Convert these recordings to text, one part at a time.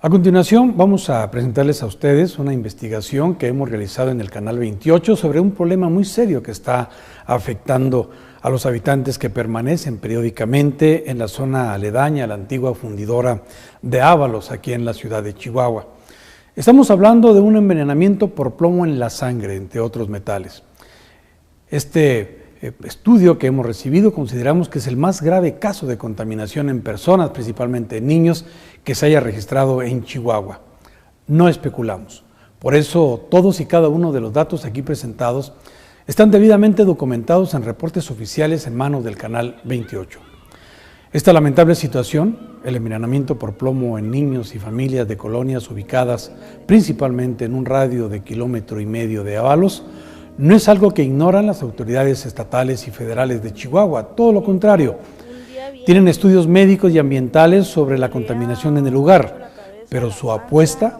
A continuación vamos a presentarles a ustedes una investigación que hemos realizado en el Canal 28 sobre un problema muy serio que está afectando a los habitantes que permanecen periódicamente en la zona aledaña a la antigua fundidora de Ábalos, aquí en la ciudad de Chihuahua. Estamos hablando de un envenenamiento por plomo en la sangre, entre otros metales. Este estudio que hemos recibido consideramos que es el más grave caso de contaminación en personas, principalmente en niños, que se haya registrado en Chihuahua. No especulamos. Por eso todos y cada uno de los datos aquí presentados están debidamente documentados en reportes oficiales en manos del Canal 28. Esta lamentable situación, el envenenamiento por plomo en niños y familias de colonias ubicadas principalmente en un radio de 1,5 kilómetros de Ábalos, no es algo que ignoran las autoridades estatales y federales de Chihuahua, todo lo contrario. Tienen estudios médicos y ambientales sobre la contaminación en el lugar, pero su apuesta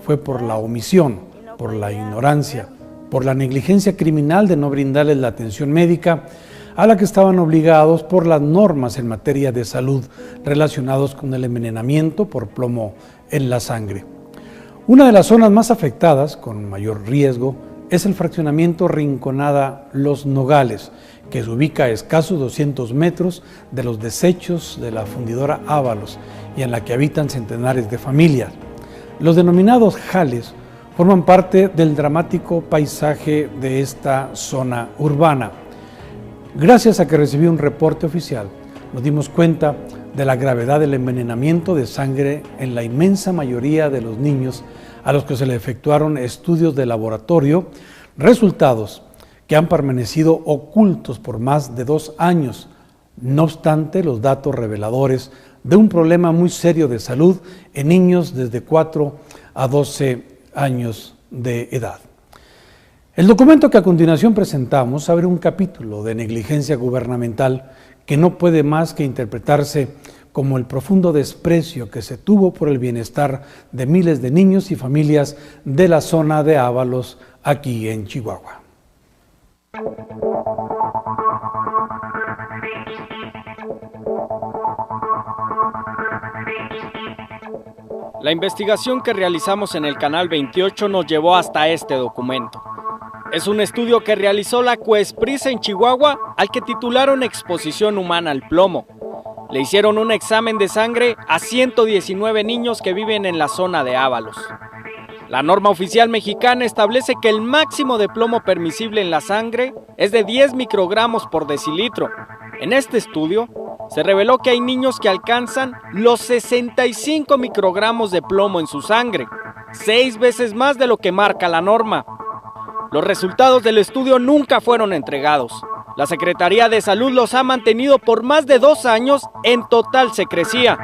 fue por la omisión, por la ignorancia, por la negligencia criminal de no brindarles la atención médica a la que estaban obligados por las normas en materia de salud relacionados con el envenenamiento por plomo en la sangre. Una de las zonas más afectadas, con mayor riesgo, es el fraccionamiento Rinconada Los Nogales, que se ubica a escasos 200 metros de los desechos de la fundidora Ábalos y en la que habitan centenares de familias. Los denominados jales forman parte del dramático paisaje de esta zona urbana. Gracias a que recibí un reporte oficial, nos dimos cuenta de la gravedad del envenenamiento de sangre en la inmensa mayoría de los niños a los que se le efectuaron estudios de laboratorio, resultados que han permanecido ocultos por más de 2 años, no obstante los datos reveladores de un problema muy serio de salud en niños desde 4 a 12 años de edad. El documento que a continuación presentamos abre un capítulo de negligencia gubernamental que no puede más que interpretarse como el profundo desprecio que se tuvo por el bienestar de miles de niños y familias de la zona de Ábalos, aquí en Chihuahua. La investigación que realizamos en el Canal 28 nos llevó hasta este documento. Es un estudio que realizó la COESPRIS en Chihuahua, al que titularon Exposición Humana al Plomo. Le hicieron un examen de sangre a 119 niños que viven en la zona de Ábalos. La norma oficial mexicana establece que el máximo de plomo permisible en la sangre es de 10 microgramos por decilitro. En este estudio se reveló que hay niños que alcanzan los 65 microgramos de plomo en su sangre, 6 veces más de lo que marca la norma. Los resultados del estudio nunca fueron entregados. La Secretaría de Salud los ha mantenido por más de 2 años en total secrecía.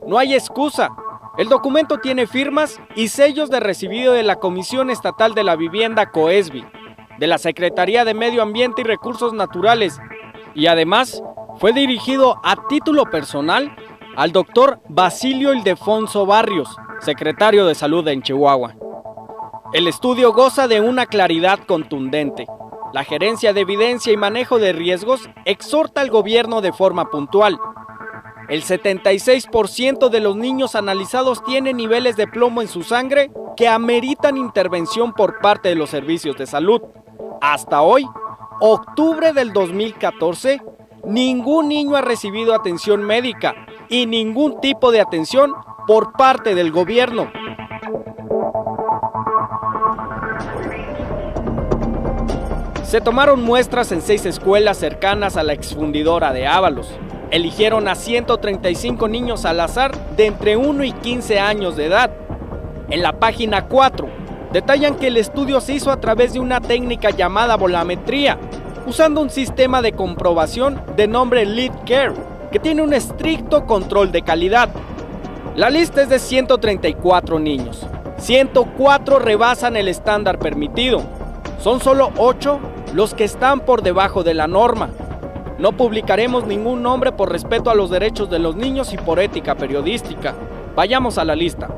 No hay excusa. El documento tiene firmas y sellos de recibido de la Comisión Estatal de la Vivienda COESBI, de la Secretaría de Medio Ambiente y Recursos Naturales, y además fue dirigido a título personal al doctor Basilio Ildefonso Barrios, secretario de Salud en Chihuahua. El estudio goza de una claridad contundente. La Gerencia de Evidencia y Manejo de Riesgos exhorta al gobierno de forma puntual. El 76% de los niños analizados tienen niveles de plomo en su sangre que ameritan intervención por parte de los servicios de salud. Hasta hoy, octubre del 2014, ningún niño ha recibido atención médica y ningún tipo de atención por parte del gobierno. Se tomaron muestras en 6 escuelas cercanas a la exfundidora de Ábalos. Eligieron a 135 niños al azar de entre 1 y 15 años de edad. En la página 4, detallan que el estudio se hizo a través de una técnica llamada bolometría, usando un sistema de comprobación de nombre LeadCare, que tiene un estricto control de calidad. La lista es de 134 niños. 104 rebasan el estándar permitido. Son solo 8 los que están por debajo de la norma. No publicaremos ningún nombre por respeto a los derechos de los niños y por ética periodística. Vayamos a la lista.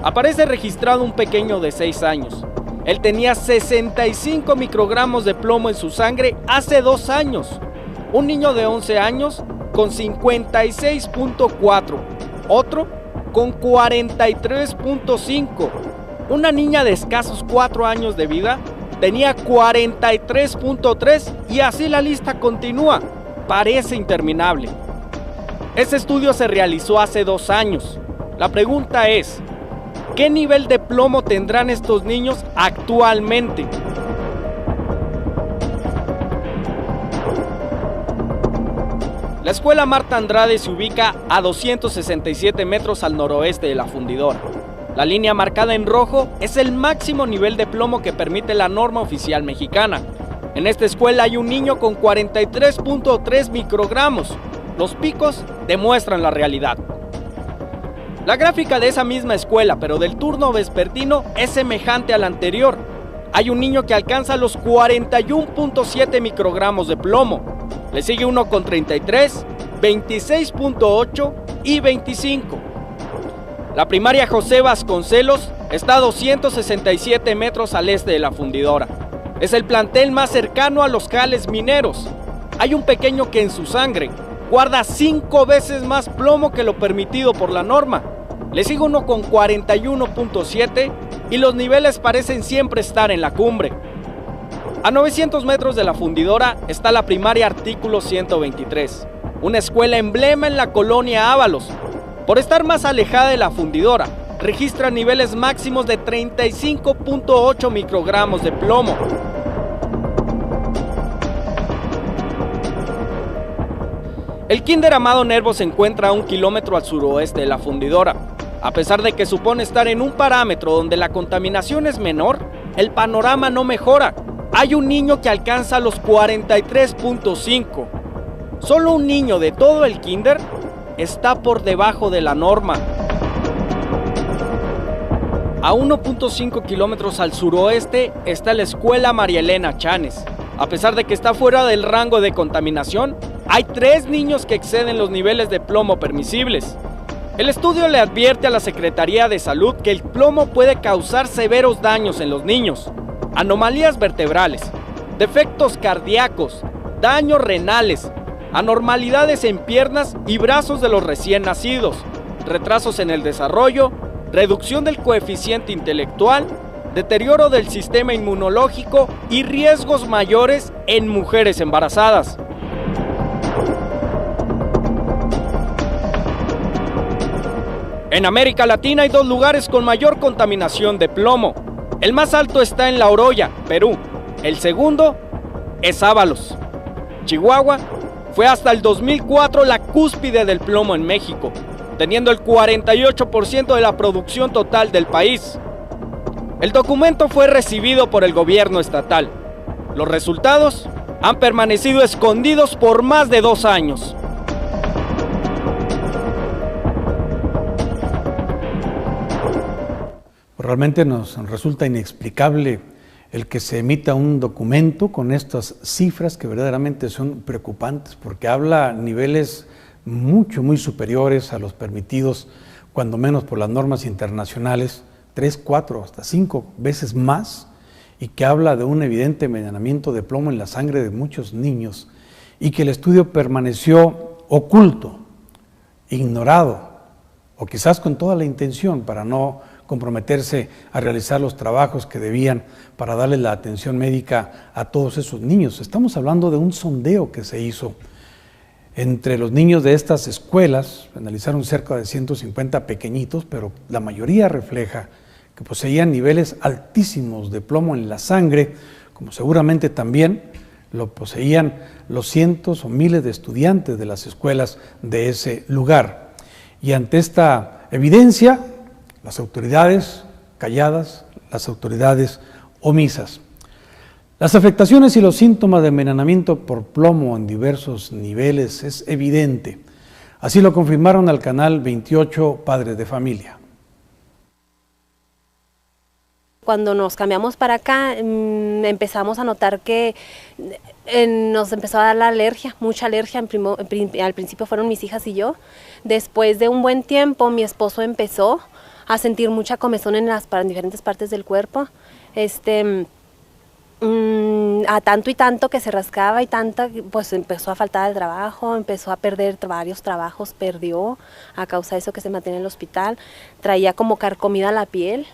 Aparece registrado un pequeño de 6 años. Él tenía 65 microgramos de plomo en su sangre hace 2 años. un niño de 11 años con 56.4, otro con 43.5, una niña de escasos 4 años de vida tenía 43.3 y así la lista continúa, parece interminable. Este estudio se realizó hace 2 años. La pregunta es, ¿qué nivel de plomo tendrán estos niños actualmente? La escuela Marta Andrade se ubica a 267 metros al noroeste de la fundidora. La línea marcada en rojo es el máximo nivel de plomo que permite la norma oficial mexicana. En esta escuela hay un niño con 43.3 microgramos. Los picos demuestran la realidad. La gráfica de esa misma escuela, pero del turno vespertino, es semejante a la anterior. Hay un niño que alcanza los 41.7 microgramos de plomo. Le sigue uno con 33, 26.8 y 25. La primaria José Vasconcelos está a 267 metros al este de la fundidora. Es el plantel más cercano a los jales mineros. Hay un pequeño que en su sangre guarda 5 veces más plomo que lo permitido por la norma. Le sigue uno con 41.7 y los niveles parecen siempre estar en la cumbre. A 900 metros de la fundidora está la primaria Artículo 123, una escuela emblema en la colonia Ábalos. Por estar más alejada de la fundidora, registra niveles máximos de 35.8 microgramos de plomo. El Kinder Amado Nervo se encuentra a 1 kilómetro al suroeste de la fundidora. A pesar de que supone estar en un parámetro donde la contaminación es menor, el panorama no mejora. Hay un niño que alcanza los 43.5. Solo un niño de todo el kinder está por debajo de la norma. A 1.5 kilómetros al suroeste está la escuela María Elena Chanes. A pesar de que está fuera del rango de contaminación, hay 3 niños que exceden los niveles de plomo permisibles. El estudio le advierte a la Secretaría de Salud que el plomo puede causar severos daños en los niños, anomalías vertebrales, defectos cardíacos, daños renales, anormalidades en piernas y brazos de los recién nacidos, retrasos en el desarrollo, reducción del coeficiente intelectual, deterioro del sistema inmunológico y riesgos mayores en mujeres embarazadas. En América Latina hay 2 lugares con mayor contaminación de plomo. El más alto está en La Oroya, Perú. El segundo es Ábalos. Chihuahua fue hasta el 2004 la cúspide del plomo en México, teniendo el 48% de la producción total del país. El documento fue recibido por el gobierno estatal. Los resultados han permanecido escondidos por más de 2 años. Realmente nos resulta inexplicable el que se emita un documento con estas cifras que verdaderamente son preocupantes, porque habla a niveles muy superiores a los permitidos, cuando menos por las normas internacionales, 3, 4, hasta 5 veces más, y que habla de un evidente envenenamiento de plomo en la sangre de muchos niños, y que el estudio permaneció oculto, ignorado, o quizás con toda la intención para no comprometerse a realizar los trabajos que debían para darle la atención médica a todos esos niños. Estamos hablando de un sondeo que se hizo entre los niños de estas escuelas. Analizaron cerca de 150 pequeñitos, pero la mayoría refleja que poseían niveles altísimos de plomo en la sangre, como seguramente también lo poseían los cientos o miles de estudiantes de las escuelas de ese lugar. Y ante esta evidencia, las autoridades calladas, las autoridades omisas. Las afectaciones y los síntomas de envenenamiento por plomo en diversos niveles es evidente. Así lo confirmaron al canal 28 Padres de Familia. Cuando nos cambiamos para acá, empezamos a notar que nos empezó a dar la alergia, mucha alergia. Al principio fueron mis hijas y yo. Después de un buen tiempo, mi esposo empezó a sentir mucha comezón en diferentes partes del cuerpo. A tanto y tanto que se rascaba y tanta, pues empezó a faltar el trabajo, empezó a perder varios trabajos, perdió a causa de eso que se mantenía en el hospital, traía como carcomida la piel,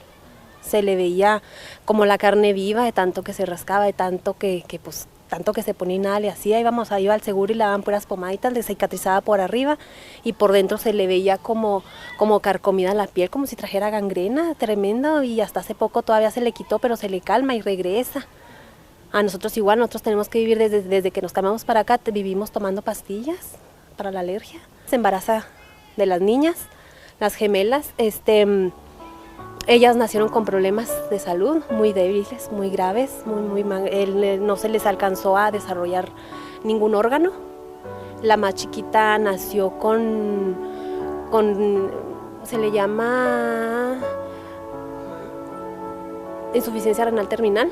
se le veía como la carne viva de tanto que se rascaba, de tanto pues tanto que se ponía y nada le hacía, iba al seguro y le daban puras pomaditas, le cicatrizaba por arriba y por dentro se le veía como carcomida la piel, como si trajera gangrena, tremendo, y hasta hace poco todavía se le quitó, pero se le calma y regresa. A nosotros igual, nosotros tenemos que vivir desde que nos cambiamos para acá, vivimos tomando pastillas para la alergia. Se embaraza de las niñas, las gemelas, ellas nacieron con problemas de salud muy débiles, muy graves, no se les alcanzó a desarrollar ningún órgano. La más chiquita nació con se le llama insuficiencia renal terminal.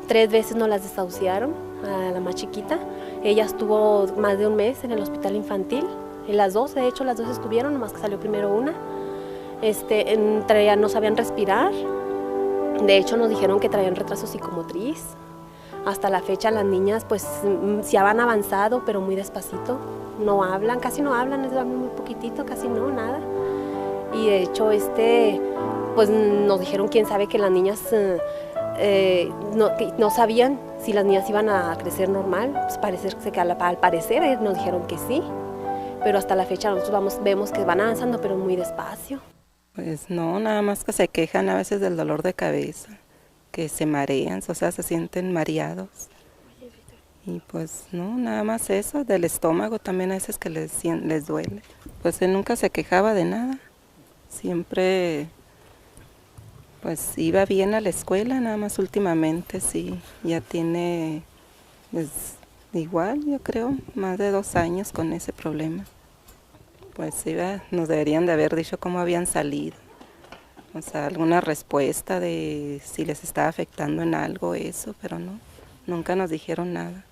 3 veces nos las desahuciaron a la más chiquita. Ella estuvo más de un mes en el hospital infantil. Y las dos estuvieron, nomás que salió primero una. No sabían respirar. De hecho, nos dijeron que traían retraso psicomotriz. Hasta la fecha las niñas pues sí han avanzado, pero muy despacito. No hablan, casi no hablan, les hablan muy poquitito, casi no, nada. Y de hecho, pues nos dijeron, quién sabe, que las niñas no sabían si las niñas iban a crecer normal. Pues al parecer nos dijeron que sí, pero hasta la fecha nosotros vemos que van avanzando, pero muy despacio. Pues no, nada más que se quejan a veces del dolor de cabeza, que se marean, o sea, se sienten mareados. Y pues no, nada más eso, del estómago también a veces que les duele. Pues él nunca se quejaba de nada, siempre pues iba bien a la escuela, nada más últimamente sí, ya tiene pues, igual yo creo más de 2 años con ese problema. Pues sí, nos deberían de haber dicho cómo habían salido, o sea, alguna respuesta de si les estaba afectando en algo eso, pero no, nunca nos dijeron nada.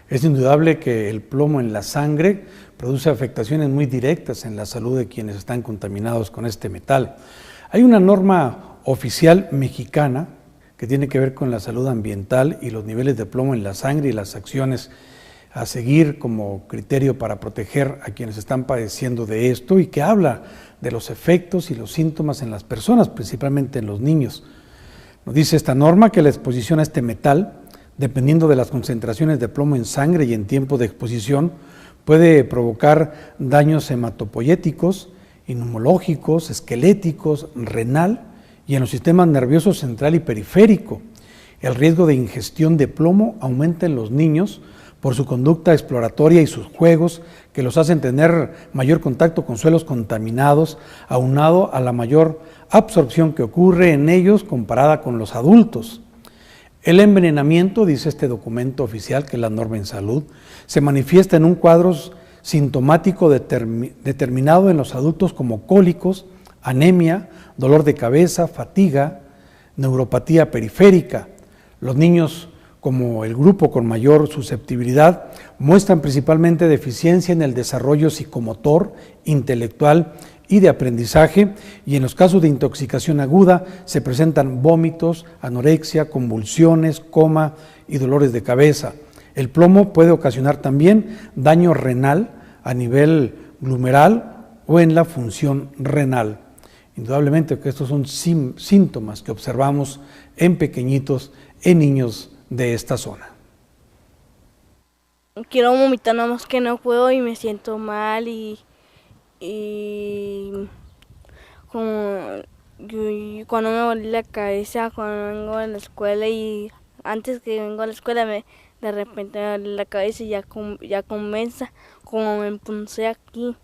Es indudable que el plomo en la sangre produce afectaciones muy directas en la salud de quienes están contaminados con este metal. Hay una norma oficial mexicana que tiene que ver con la salud ambiental y los niveles de plomo en la sangre y las acciones a seguir como criterio para proteger a quienes están padeciendo de esto, y que habla de los efectos y los síntomas en las personas, principalmente en los niños. Nos dice esta norma que la exposición a este metal, dependiendo de las concentraciones de plomo en sangre y en tiempo de exposición, puede provocar daños hematopoyéticos, inmunológicos, esqueléticos, renal y en los sistemas nerviosos central y periférico. El riesgo de ingestión de plomo aumenta en los niños por su conducta exploratoria y sus juegos, que los hacen tener mayor contacto con suelos contaminados, aunado a la mayor absorción que ocurre en ellos comparada con los adultos. El envenenamiento, dice este documento oficial, que es la norma en salud, se manifiesta en un cuadro sintomático determinado en los adultos como cólicos, anemia, dolor de cabeza, fatiga, neuropatía periférica. Los niños, como el grupo con mayor susceptibilidad, muestran principalmente deficiencia en el desarrollo psicomotor, intelectual y de aprendizaje, y en los casos de intoxicación aguda se presentan vómitos, anorexia, convulsiones, coma y dolores de cabeza. El plomo puede ocasionar también daño renal a nivel glomerular o en la función renal. Indudablemente que estos son síntomas que observamos en pequeñitos, en niños de esta zona. Quiero vomitar, nada más que no puedo y me siento mal y cuando me duele la cabeza, cuando vengo a la escuela, y antes que vengo a la escuela de repente me duele la cabeza y ya comienza, como me punce aquí,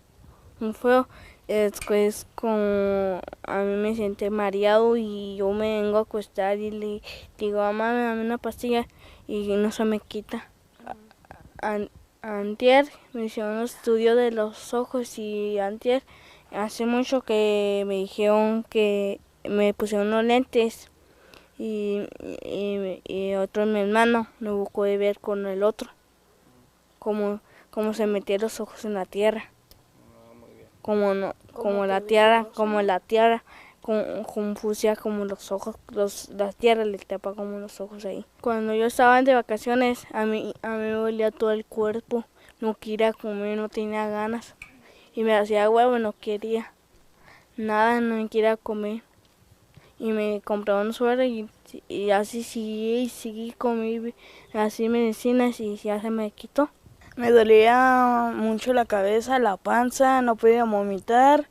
muy feo. Después como a mí me siento mareado y yo me vengo a acostar y le digo, mamá, dame una pastilla, y no se me quita. Antier me hicieron un estudio de los ojos, y antier hace mucho que me dijeron que me pusieron unos lentes y otro mi hermano me buscó de ver con el otro, como se metía los ojos en la tierra. Como la tierra, confusia como los ojos, la tierra le tapa como los ojos ahí. Cuando yo estaba de vacaciones, a mí me dolía todo el cuerpo, no quería comer, no tenía ganas. Y me hacía huevo, no quería nada, no quería comer. Y me compraba un suero y así seguí con así medicinas y ya se me quitó. Me dolía mucho la cabeza, la panza, no podía vomitar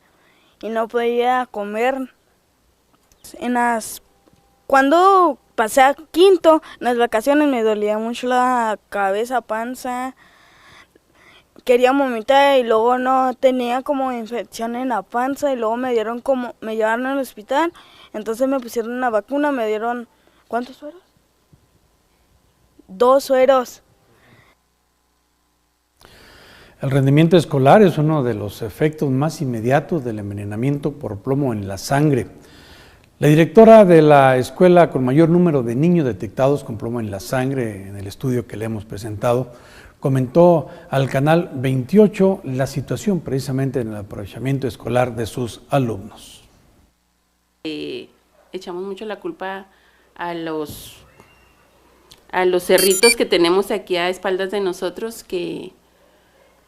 y no podía comer. Cuando pasé a quinto, en las vacaciones me dolía mucho la cabeza, panza, quería vomitar y luego no tenía como infección en la panza y luego me llevaron al hospital, entonces me pusieron una vacuna, me dieron, ¿cuántos sueros? 2 sueros. El rendimiento escolar es uno de los efectos más inmediatos del envenenamiento por plomo en la sangre. La directora de la escuela con mayor número de niños detectados con plomo en la sangre en el estudio que le hemos presentado, comentó al canal 28 la situación precisamente en el aprovechamiento escolar de sus alumnos. Echamos mucho la culpa a los cerritos que tenemos aquí a espaldas de nosotros,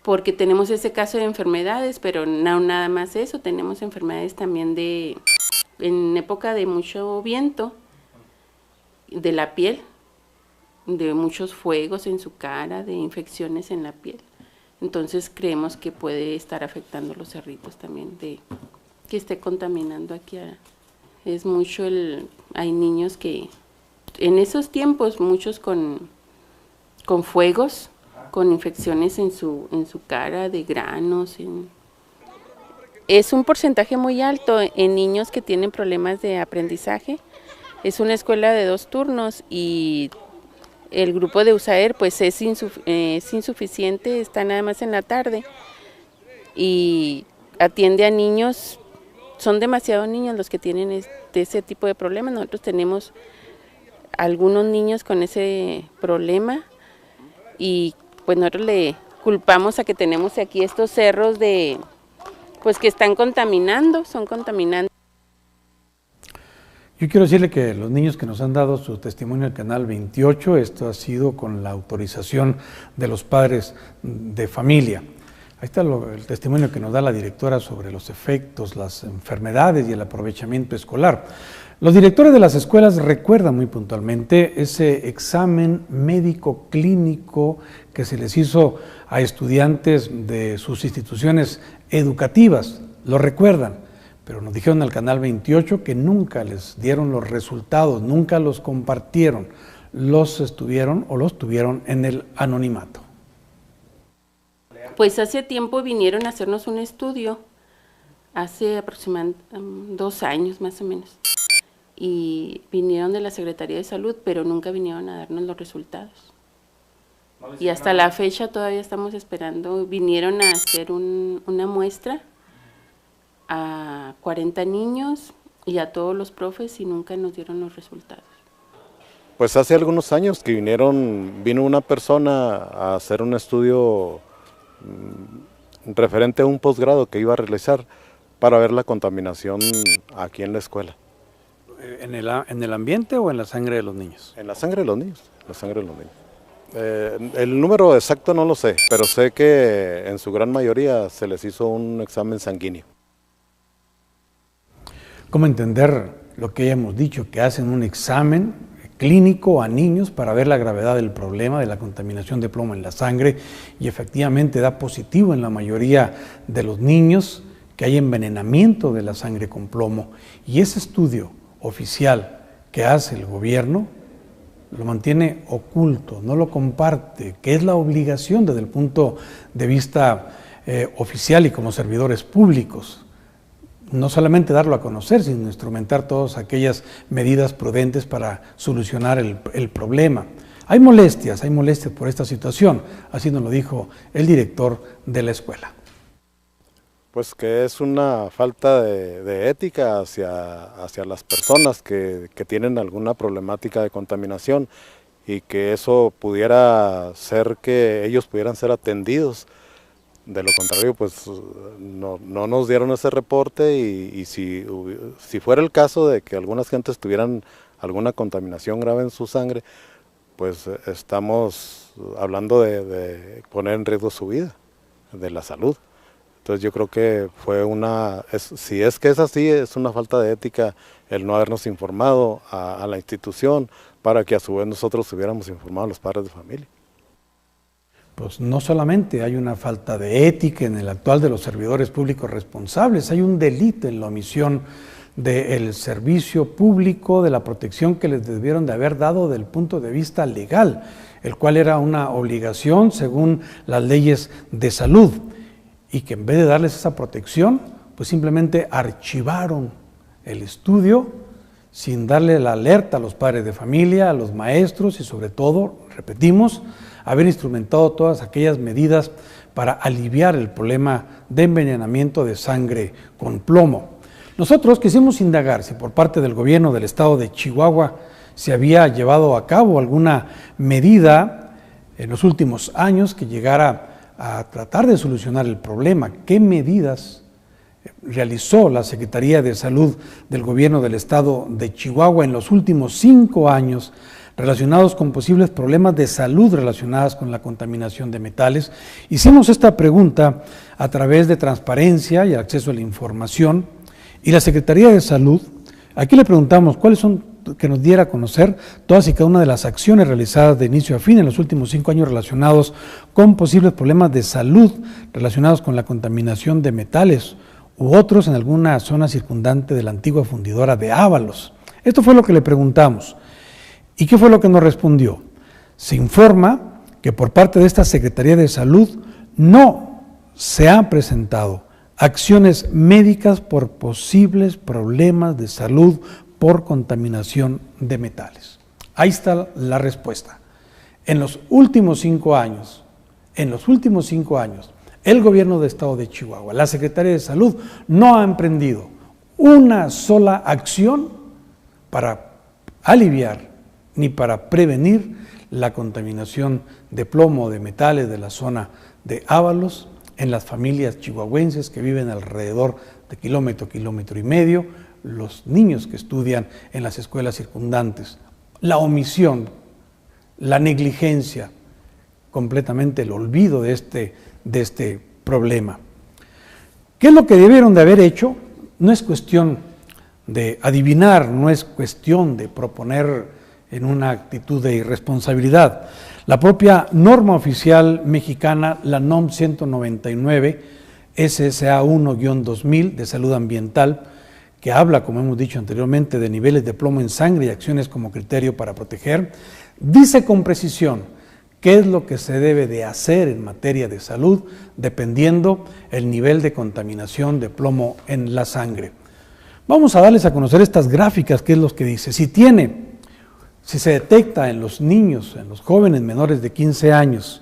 porque tenemos ese caso de enfermedades, pero no nada más eso, tenemos enfermedades también en época de mucho viento, de la piel, de muchos fuegos en su cara, de infecciones en la piel. Entonces creemos que puede estar afectando los cerritos también, que esté contaminando aquí. Es mucho hay niños que en esos tiempos, muchos con fuegos, con infecciones en su cara, de granos. Es un porcentaje muy alto en niños que tienen problemas de aprendizaje. Es una escuela de 2 turnos y el grupo de USAER pues es insuficiente, está nada más en la tarde y atiende a niños, son demasiados niños los que tienen ese tipo de problemas. Nosotros tenemos algunos niños con ese problema y pues nosotros le culpamos a que tenemos aquí estos cerros pues que están contaminando, son contaminantes. Yo quiero decirle que los niños que nos han dado su testimonio al canal 28, esto ha sido con la autorización de los padres de familia. Ahí está el testimonio que nos da la directora sobre los efectos, las enfermedades y el aprovechamiento escolar. Los directores de las escuelas recuerdan muy puntualmente ese examen médico clínico que se les hizo a estudiantes de sus instituciones educativas, lo recuerdan, pero nos dijeron al canal 28 que nunca les dieron los resultados, nunca los compartieron, los tuvieron en el anonimato. Pues hace tiempo vinieron a hacernos un estudio, hace aproximadamente 2 años más o menos, y vinieron de la Secretaría de Salud, pero nunca vinieron a darnos los resultados. Y hasta la fecha todavía estamos esperando. Vinieron a hacer una muestra a 40 niños y a todos los profes y nunca nos dieron los resultados. Pues hace algunos años que vino una persona a hacer un estudio referente a un posgrado que iba a realizar para ver la contaminación aquí en la escuela. ¿En el ambiente o en la sangre de los niños? En la sangre de los niños, la sangre de los niños. El número exacto no lo sé, pero sé que en su gran mayoría se les hizo un examen sanguíneo. ¿Cómo entender lo que ya hemos dicho, que hacen un examen clínico a niños para ver la gravedad del problema de la contaminación de plomo en la sangre y efectivamente da positivo en la mayoría de los niños que hay envenenamiento de la sangre con plomo? Y ese estudio oficial que hace el gobierno lo mantiene oculto, no lo comparte, que es la obligación desde el punto de vista oficial y como servidores públicos. No solamente darlo a conocer, sino instrumentar todas aquellas medidas prudentes para solucionar el problema. Hay molestias por esta situación, así nos lo dijo el director de la escuela. Pues que es una falta de ética hacia las personas que tienen alguna problemática de contaminación y que eso pudiera ser que ellos pudieran ser atendidos De lo contrario, pues no nos dieron ese reporte y si fuera el caso de que algunas gentes tuvieran alguna contaminación grave en su sangre, pues estamos hablando de poner en riesgo su vida, de la salud. Entonces yo creo que fue si es que es así, es una falta de ética el no habernos informado a la institución para que a su vez nosotros hubiéramos informado a los padres de familia. Pues no solamente hay una falta de ética en el actual de los servidores públicos responsables, hay un delito en la omisión del servicio público, de la protección que les debieron de haber dado desde el punto de vista legal, el cual era una obligación según las leyes de salud, y que en vez de darles esa protección, pues simplemente archivaron el estudio sin darle la alerta a los padres de familia, a los maestros y sobre todo, repetimos, haber instrumentado todas aquellas medidas para aliviar el problema de envenenamiento de sangre con plomo. Nosotros quisimos indagar si por parte del gobierno del estado de Chihuahua se había llevado a cabo alguna medida en los últimos años que llegara a tratar de solucionar el problema. ¿Qué medidas realizó la Secretaría de Salud del gobierno del estado de Chihuahua en los últimos 5 años relacionados con posibles problemas de salud relacionados con la contaminación de metales? Hicimos esta pregunta a través de transparencia y acceso a la información, y la Secretaría de Salud, aquí le preguntamos cuáles son, que nos diera a conocer todas y cada una de las acciones realizadas de inicio a fin en los últimos 5 años relacionados con posibles problemas de salud relacionados con la contaminación de metales u otros en alguna zona circundante de la antigua fundidora de Ábalos. Esto fue lo que le preguntamos. ¿Y qué fue lo que nos respondió? Se informa que por parte de esta Secretaría de Salud no se han presentado acciones médicas por posibles problemas de salud por contaminación de metales. Ahí está la respuesta. En los últimos 5 años, el gobierno del estado de Chihuahua, la Secretaría de Salud, no ha emprendido una sola acción para aliviar ni para prevenir la contaminación de plomo, de metales de la zona de Ábalos en las familias chihuahuenses que viven alrededor de kilómetro y medio, los niños que estudian en las escuelas circundantes. La omisión, la negligencia, completamente el olvido de este problema. ¿Qué es lo que debieron de haber hecho? No es cuestión de adivinar, no es cuestión de proponer en una actitud de irresponsabilidad. La propia norma oficial mexicana, la NOM 199, SSA 1-2000 de salud ambiental, que habla, como hemos dicho anteriormente, de niveles de plomo en sangre y acciones como criterio para proteger, dice con precisión qué es lo que se debe de hacer en materia de salud dependiendo el nivel de contaminación de plomo en la sangre. Vamos a darles a conocer estas gráficas, que es lo que dice. Si se detecta en los niños, en los jóvenes menores de 15 años,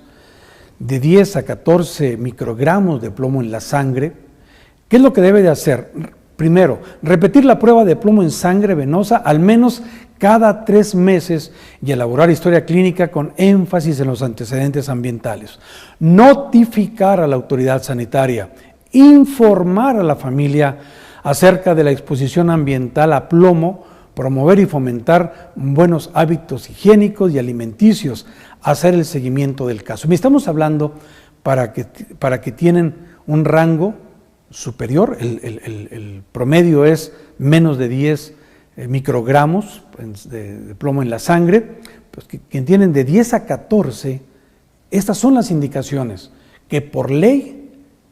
de 10 a 14 microgramos de plomo en la sangre, ¿qué es lo que debe de hacer? Primero, repetir la prueba de plomo en sangre venosa al menos cada 3 meses y elaborar historia clínica con énfasis en los antecedentes ambientales. Notificar a la autoridad sanitaria, informar a la familia acerca de la exposición ambiental a plomo, promover y fomentar buenos hábitos higiénicos y alimenticios, hacer el seguimiento del caso. Y estamos hablando para que tienen un rango superior, el promedio es menos de 10 microgramos de plomo en la sangre, pues quien tienen de 10 a 14, estas son las indicaciones que por ley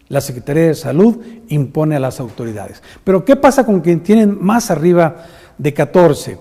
la Secretaría de Salud impone a las autoridades. Pero ¿qué pasa con quien tienen más arriba de 14?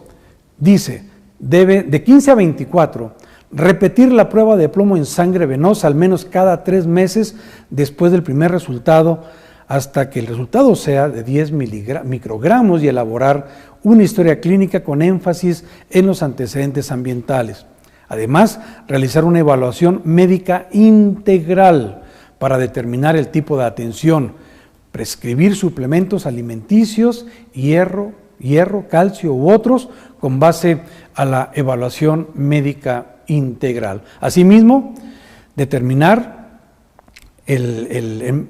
Dice, debe de 15 a 24 repetir la prueba de plomo en sangre venosa al menos cada 3 meses después del primer resultado hasta que el resultado sea de 10 microgramos y elaborar una historia clínica con énfasis en los antecedentes ambientales. Además, realizar una evaluación médica integral para determinar el tipo de atención, prescribir suplementos alimenticios, hierro, calcio u otros con base a la evaluación médica integral. Asimismo, determinar el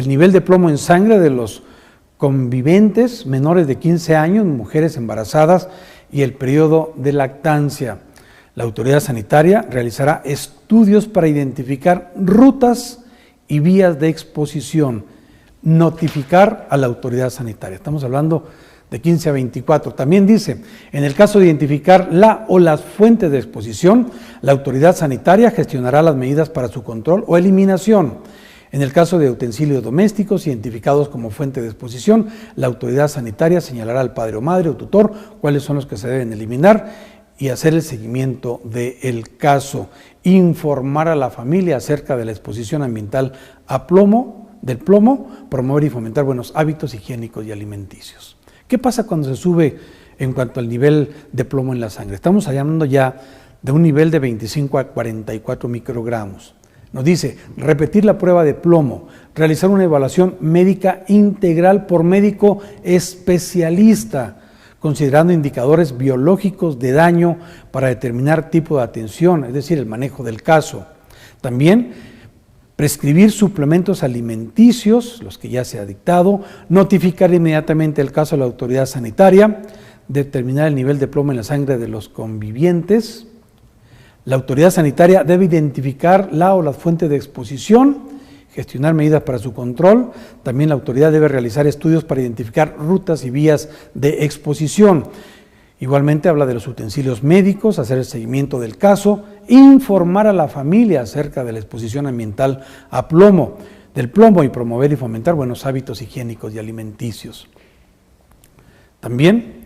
nivel de plomo en sangre de los conviventes menores de 15 años, mujeres embarazadas y el periodo de lactancia. La autoridad sanitaria realizará estudios para identificar rutas y vías de exposición, notificar a la autoridad sanitaria. Estamos hablando de 15 a 24. También dice, en el caso de identificar la o las fuentes de exposición, la autoridad sanitaria gestionará las medidas para su control o eliminación. En el caso de utensilios domésticos identificados como fuente de exposición, la autoridad sanitaria señalará al padre o madre o tutor cuáles son los que se deben eliminar y hacer el seguimiento del caso. Informar a la familia acerca de la exposición ambiental a del plomo, promover y fomentar buenos hábitos higiénicos y alimenticios. ¿Qué pasa cuando se sube en cuanto al nivel de plomo en la sangre? Estamos hablando ya de un nivel de 25 a 44 microgramos. Nos dice, repetir la prueba de plomo, realizar una evaluación médica integral por médico especialista, considerando indicadores biológicos de daño para determinar tipo de atención, es decir, el manejo del caso. También prescribir suplementos alimenticios, los que ya se ha dictado, notificar inmediatamente el caso a la autoridad sanitaria, determinar el nivel de plomo en la sangre de los convivientes. La autoridad sanitaria debe identificar la o las fuentes de exposición, gestionar medidas para su control. También la autoridad debe realizar estudios para identificar rutas y vías de exposición. Igualmente habla de los utensilios médicos, hacer el seguimiento del caso, informar a la familia acerca de la exposición ambiental a plomo, del plomo y promover y fomentar buenos hábitos higiénicos y alimenticios. También,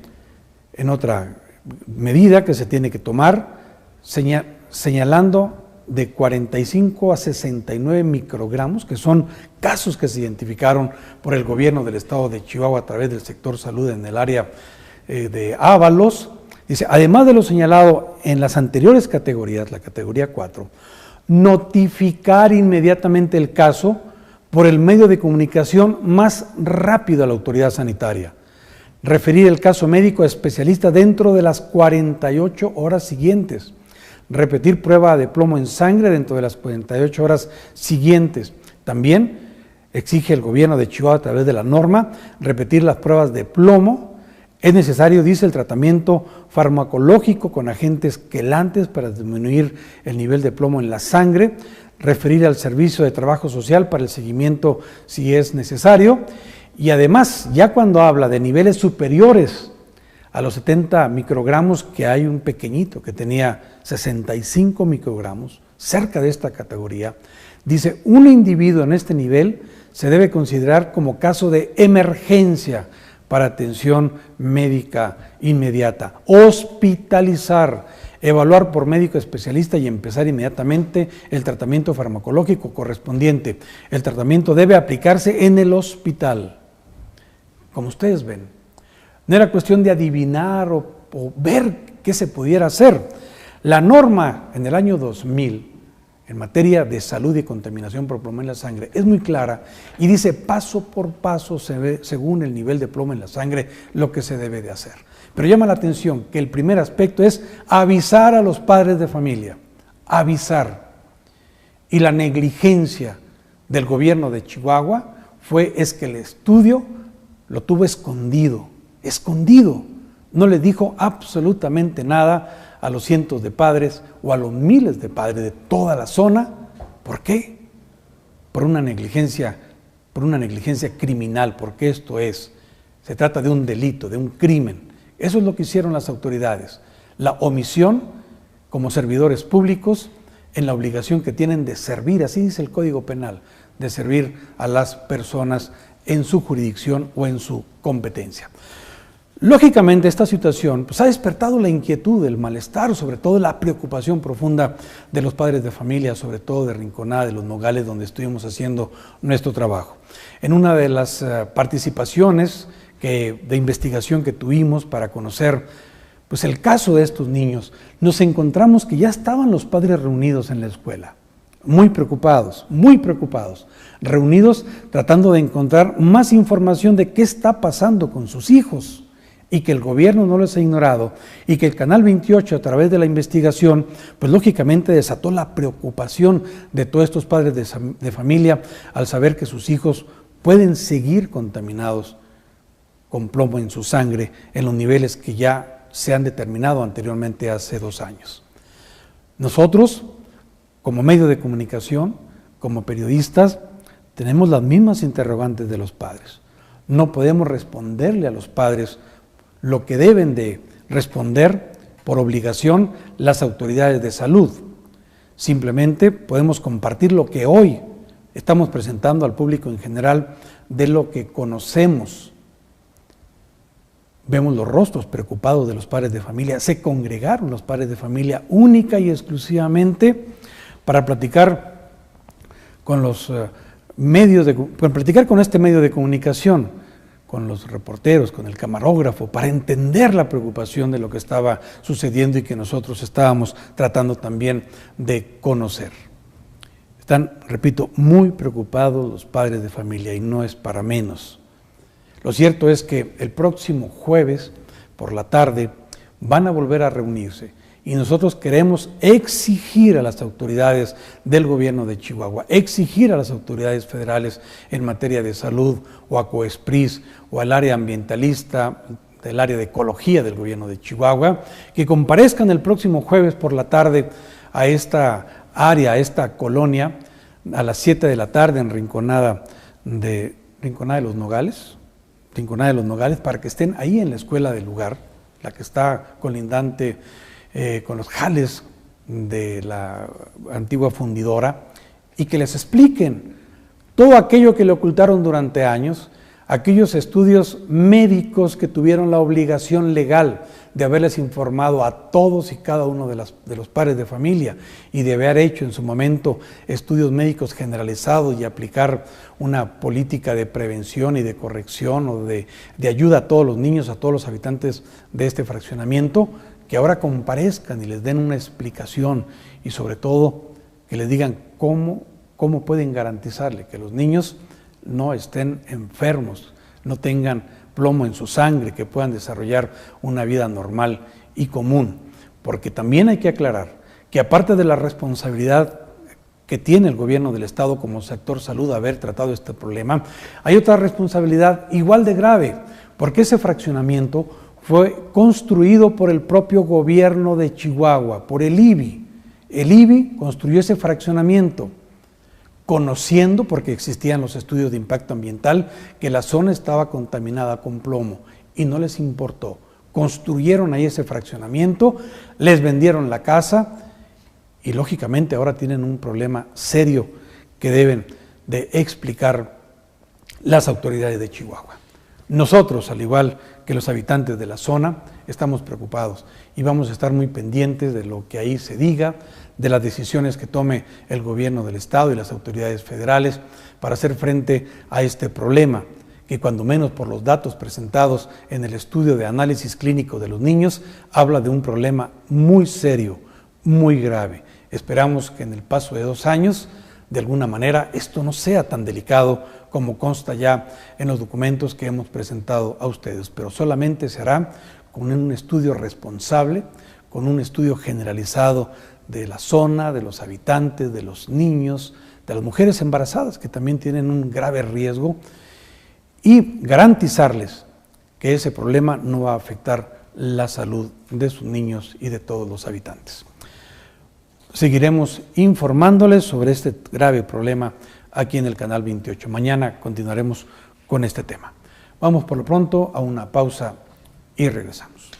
en otra medida que se tiene que tomar, señalando de 45 a 69 microgramos, que son casos que se identificaron por el gobierno del estado de Chihuahua a través del sector salud en el área de Ábalos. Dice, además de lo señalado en las anteriores categorías, la categoría 4, notificar inmediatamente el caso por el medio de comunicación más rápido a la autoridad sanitaria. Referir el caso médico a especialista dentro de las 48 horas siguientes. Repetir prueba de plomo en sangre dentro de las 48 horas siguientes. También exige el gobierno de Chihuahua a través de la norma repetir las pruebas de plomo. Es necesario, dice, el tratamiento farmacológico con agentes quelantes para disminuir el nivel de plomo en la sangre, referir al servicio de trabajo social para el seguimiento si es necesario. Y además, ya cuando habla de niveles superiores a los 70 microgramos, que hay un pequeñito que tenía 65 microgramos, cerca de esta categoría, dice, un individuo en este nivel se debe considerar como caso de emergencia para atención médica inmediata, hospitalizar, evaluar por médico especialista y empezar inmediatamente el tratamiento farmacológico correspondiente. El tratamiento debe aplicarse en el hospital. Como ustedes ven, no era cuestión de adivinar o ver qué se pudiera hacer. La norma en el año 2000, en materia de salud y contaminación por plomo en la sangre, es muy clara y dice paso por paso, según el nivel de plomo en la sangre, lo que se debe de hacer. Pero llama la atención que el primer aspecto es avisar a los padres de familia, avisar. Y la negligencia del gobierno de Chihuahua es que el estudio lo tuvo escondido, no le dijo absolutamente nada a los cientos de padres o a los miles de padres de toda la zona. ¿Por qué? Por una negligencia criminal, porque se trata de un delito, de un crimen. Eso es lo que hicieron las autoridades. La omisión como servidores públicos en la obligación que tienen de servir, así dice el Código Penal, de servir a las personas en su jurisdicción o en su competencia. Lógicamente, esta situación ha despertado la inquietud, el malestar, sobre todo la preocupación profunda de los padres de familia, sobre todo de Rinconada, de Los Nogales, donde estuvimos haciendo nuestro trabajo. En una de las participaciones de investigación que tuvimos para conocer el caso de estos niños, nos encontramos que ya estaban los padres reunidos en la escuela, muy preocupados, reunidos tratando de encontrar más información de qué está pasando con sus hijos. y que el gobierno no los ha ignorado y que el Canal 28 a través de la investigación, pues lógicamente desató la preocupación de todos estos padres de familia al saber que sus hijos pueden seguir contaminados con plomo en su sangre en los niveles que ya se han determinado anteriormente hace 2 años. Nosotros, como medio de comunicación, como periodistas, tenemos las mismas interrogantes de los padres. No podemos responderle a los padres lo que deben de responder por obligación las autoridades de salud. Simplemente podemos compartir lo que hoy estamos presentando al público en general de lo que conocemos. Vemos los rostros preocupados de los padres de familia. Se congregaron los padres de familia única y exclusivamente para platicar con los platicar con este medio de comunicación, con los reporteros, con el camarógrafo, para entender la preocupación de lo que estaba sucediendo y que nosotros estábamos tratando también de conocer. Están, repito, muy preocupados los padres de familia y no es para menos. Lo cierto es que el próximo jueves por la tarde van a volver a reunirse y nosotros queremos exigir a las autoridades del gobierno de Chihuahua, exigir a las autoridades federales en materia de salud o a COESPRIS o al área ambientalista del área de ecología del gobierno de Chihuahua, que comparezcan el próximo jueves por la tarde a esta área, a esta colonia, a las 7 de la tarde en Rinconada de los Nogales, para que estén ahí en la escuela del lugar, la que está colindante con los jales de la antigua fundidora, y que les expliquen todo aquello que le ocultaron durante años, aquellos estudios médicos que tuvieron la obligación legal de haberles informado a todos y cada uno de los padres de familia y de haber hecho en su momento estudios médicos generalizados y aplicar una política de prevención y de corrección o de ayuda a todos los niños, a todos los habitantes de este fraccionamiento, que ahora comparezcan y les den una explicación y sobre todo que les digan cómo pueden garantizarle que los niños no estén enfermos, no tengan plomo en su sangre, que puedan desarrollar una vida normal y común. Porque también hay que aclarar que aparte de la responsabilidad que tiene el gobierno del Estado como sector salud haber tratado este problema, hay otra responsabilidad igual de grave, porque ese fraccionamiento fue construido por el propio gobierno de Chihuahua, por el IBI. El IBI construyó ese fraccionamiento, conociendo, porque existían los estudios de impacto ambiental, que la zona estaba contaminada con plomo y no les importó. Construyeron ahí ese fraccionamiento, les vendieron la casa y lógicamente ahora tienen un problema serio que deben de explicar las autoridades de Chihuahua. Nosotros, al igual que los habitantes de la zona, estamos preocupados y vamos a estar muy pendientes de lo que ahí se diga, de las decisiones que tome el gobierno del Estado y las autoridades federales para hacer frente a este problema, que cuando menos por los datos presentados en el estudio de análisis clínico de los niños, habla de un problema muy serio, muy grave. Esperamos que en el paso de 2 años, de alguna manera, esto no sea tan delicado como consta ya en los documentos que hemos presentado a ustedes, pero solamente se hará con un estudio responsable, con un estudio generalizado de la zona, de los habitantes, de los niños, de las mujeres embarazadas que también tienen un grave riesgo y garantizarles que ese problema no va a afectar la salud de sus niños y de todos los habitantes. Seguiremos informándoles sobre este grave problema aquí en el Canal 28. Mañana continuaremos con este tema. Vamos por lo pronto a una pausa y regresamos.